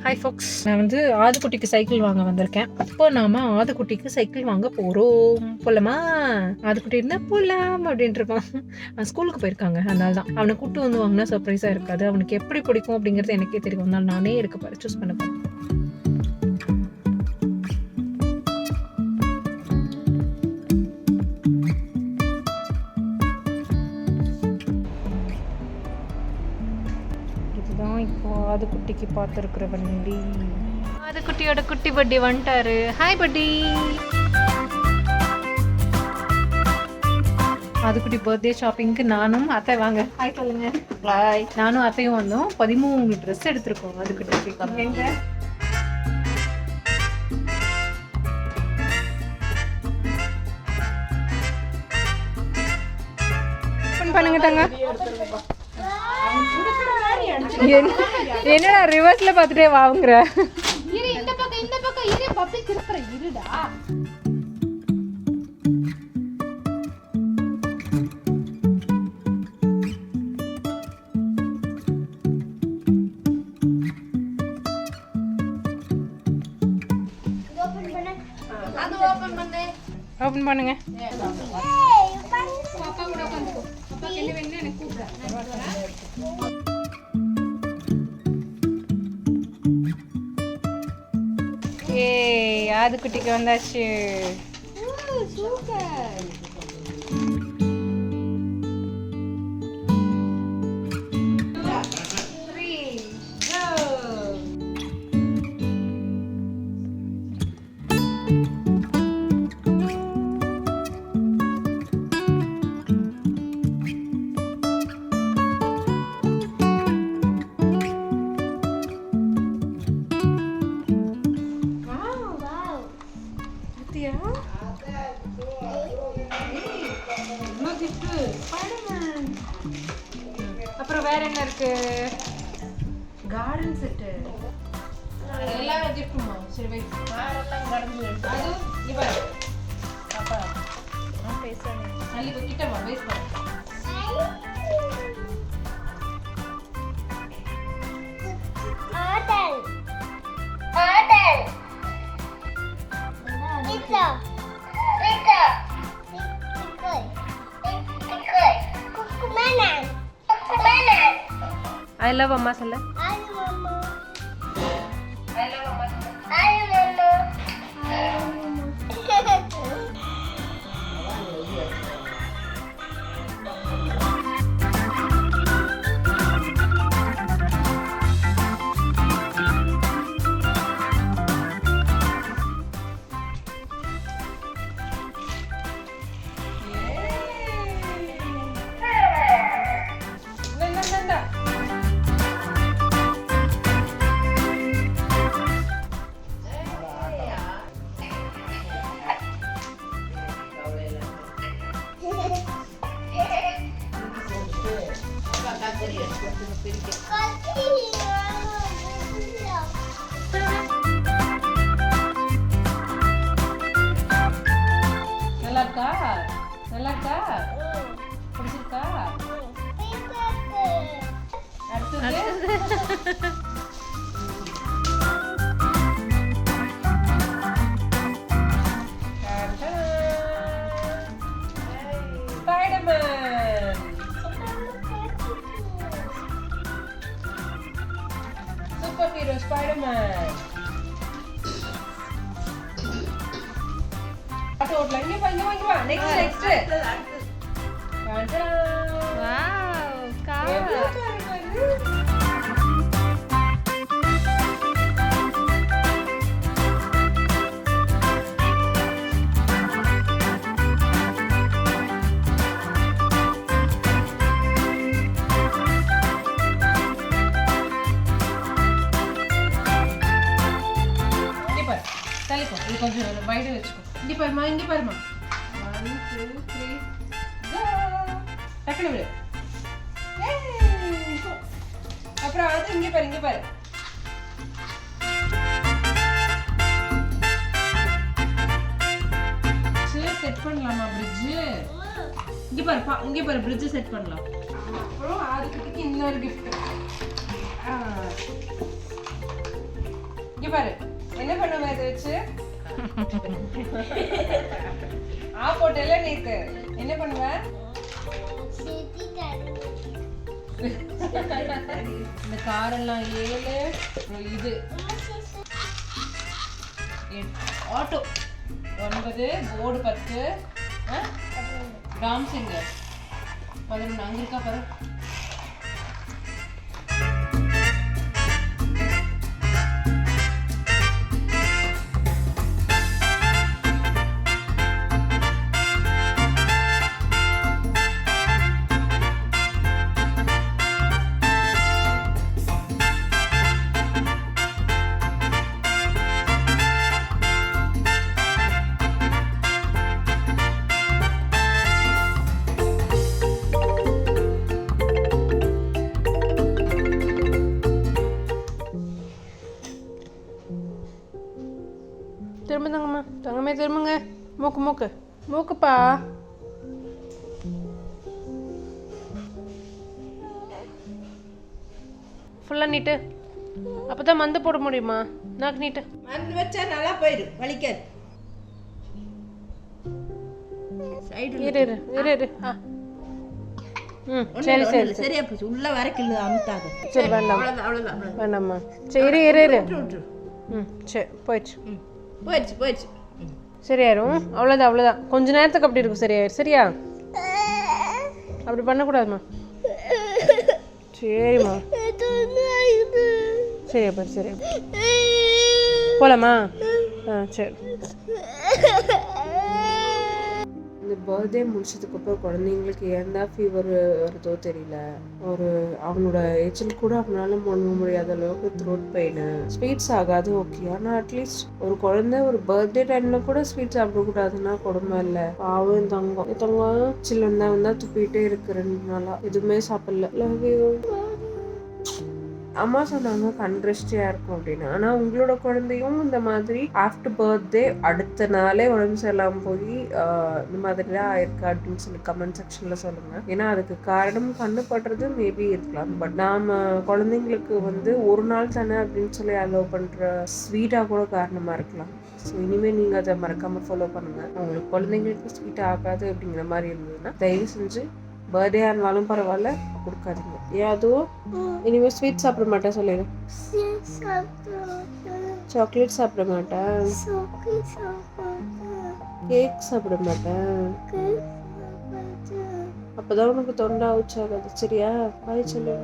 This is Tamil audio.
ஹாய் ஃபாக்ஸ், நான் வந்து ஆதுக்குட்டிக்கு சைக்கிள் வாங்க வந்திருக்கேன். இப்போ நாம ஆதுக்குட்டிக்கு சைக்கிள் வாங்க போகிறோம். போகலாமா? ஆதுக்குட்டி இருந்தால் போகலாம் அப்படின்ட்டு இருக்கான். அவன் ஸ்கூலுக்கு போயிருக்காங்க, அதனால தான். அவனை கூப்பிட்டு வந்து வாங்கினா சர்ப்ரைஸாக இருக்காது. அவனுக்கு எப்படி பிடிக்கும் அப்படிங்கிறது எனக்கே தெரியும். அதனால நானே இருக்க பாரு சூஸ் பண்ண போகிறேன். இப்போ ஆதுக்குட்டிக்கு பார்த்துருக்குற வண்டி. ஆதுக்குட்டியோட குட்டி பட்டி வந்துட்டாரு. ஹாய் பட்டி. ஆதுக்குட்டி பர்த்டே ஷாப்பிங்க்கு நானும் அத்தை வாங்க ஹாய் சொல்லுங்க. ஹாய். நானும் அத்தையும் வந்தோம். 13 ட்ரெஸ் எடுத்திருக்கோம் ஆதுக்குட்டிக்கு. எங்க பண்ணுங்க தாங்க. என்னடா ரிவர்ஸ்ல பார்த்துட்டே வாங்குற? இந்த பக்கம் இரு பப்பி திருப்புற இருடா. ஓபன் பண்ணுங்க. பாப்பா கூட உட்காந்துக்கோ. பாப்பா என்ன வேணும் எனக்கு கூப்பிடு. ஏய் ஆதுக்குட்டிக்கு வந்தாச்சு. சூப்பர். அப்புறம் வேற என்ன இருக்கு? கார்டன் செட் எல்லாம் கிஃப்ட்மா. சரி வெயிட். எல்லாம் கடந்து அது இவ பாப்பா நான் பேசுறேன். நல்லி கிட்டமா வெயிட் பண்ணு. ஆடல் இட்லா I love அம்மா சொல்ல. I love அம்மா. நல்லா இருக்கா? பிடிச்சிருக்கா? Super hero Spiderman. ஓட்டலாம். இங்க வா. நெக்ஸ்ட். Wow car. இது கொஞ்சம் வைடு வச்சுக்கோ. இங்க பாருமா. 1 2 3 கோ. டக்குனு விடு. அப்புறம் அது இங்க பாரு. செட் பண்ணலாமா பிரிட்ஜ்? இங்க பாரு பிரிட்ஜ் செட் பண்ணலாம். அப்புறம் ஆதுக்குட்டிக்கு இன்னொரு gift. இங்க பாரு என்ன பண்ணுவ இதை வச்சு போட்டல நேத்து என்ன பண்ணுவ இந்த காரெல்லாம் 7 இது ஆட்டோ 9 போர்டு 10 டாம் சிங்கர் 11 அங்க இருக்கா பாரு திரும்ப தங்கம்மா தங்கமே திரும்புங்க மூக்குப்பா ஃபுல்லாக நீட்டு அப்போ தான் மந்து போட முடியுமா நாக்கு நீட்டு மருந்து வச்சா நல்லா போயிடும் வலிக்காது இரு சரி சரி சரியா போச்சு உள்ள வரைக்கும் அமுத்தாது சரி வேண்டாம் அவ்வளோதான் வேண்டாம்மா சரி இரு சரி போயிடுச்சு சரியாயிரும் அவ்வளோதான் கொஞ்ச நேரத்துக்கு அப்படி இருக்கும் சரியாயிரும் சரியா அப்படி பண்ணக்கூடாதுமா சரிம்மா சரியா பாரு சரி போகலாமா சரி இந்த பர்த்டே முடிச்சதுக்கப்புறம் குழந்தைங்களுக்கு ஏன்டா ஃபீவர் வருதோ தெரியல அவனோட ஏஜில் கூட அவனால பண்ண முடியாத அளவுக்கு த்ரோட் பெயின் ஸ்வீட்ஸ் ஆகாது ஓகே ஆனால் அட்லீஸ்ட் ஒரு குழந்தை ஒரு பர்த்டே டைம்ல கூட ஸ்வீட் சாப்பிடக்கூடாதுன்னா கொடுமை இல்லை பாவம் தங்கம் சில்லுன்னு தான் வந்தா துப்பிட்டே இருக்கு 2 நாளா எதுவுமே சாப்பிடல லவ் யூ அம்மா சொன்னாங்க கண்ட்ரெஸ்டியா இருக்கும் அப்படின்னு ஆனா உங்களோட குழந்தையும் இந்த மாதிரி ஆஃப்டர் பர்த்டே அடுத்த நாளே உடம்பு சரியில்லாம போய் இந்த மாதிரிலாம் ஆயிருக்கு அப்படின்னு சொல்லி கமெண்ட் செக்ஷன்ல சொல்லுங்க ஏன்னா அதுக்கு காரணம் கண்டுபடுறது மேபி இருக்கலாம் பட் நாம குழந்தைங்களுக்கு வந்து ஒரு நாள் தானே அப்படின்னு சொல்லி அலோவ் பண்ற ஸ்வீட்டா கூட காரணமா இருக்கலாம் ஸோ இனிமேல் நீங்கள் அதை மறக்காம ஃபாலோ பண்ணுங்க உங்களுக்கு குழந்தைங்களுக்கு ஸ்வீட் ஆகாது அப்படிங்கிற மாதிரி இருந்ததுன்னா தயவு செஞ்சு பர்த்டே இருந்தாலும் பரவாயில்ல கொடுக்காதீங்க ஏன் அதுவும் இனிமேல் ஸ்வீட் சாப்பிட மாட்டேன் சொல்லிடு சாக்லேட் சாப்பிட மாட்டேன் கேக் சாப்பிட மாட்டேன் அப்போதான் உனக்கு தொண்டை அவுச்சாகாது சரியா பாய் சொல்லு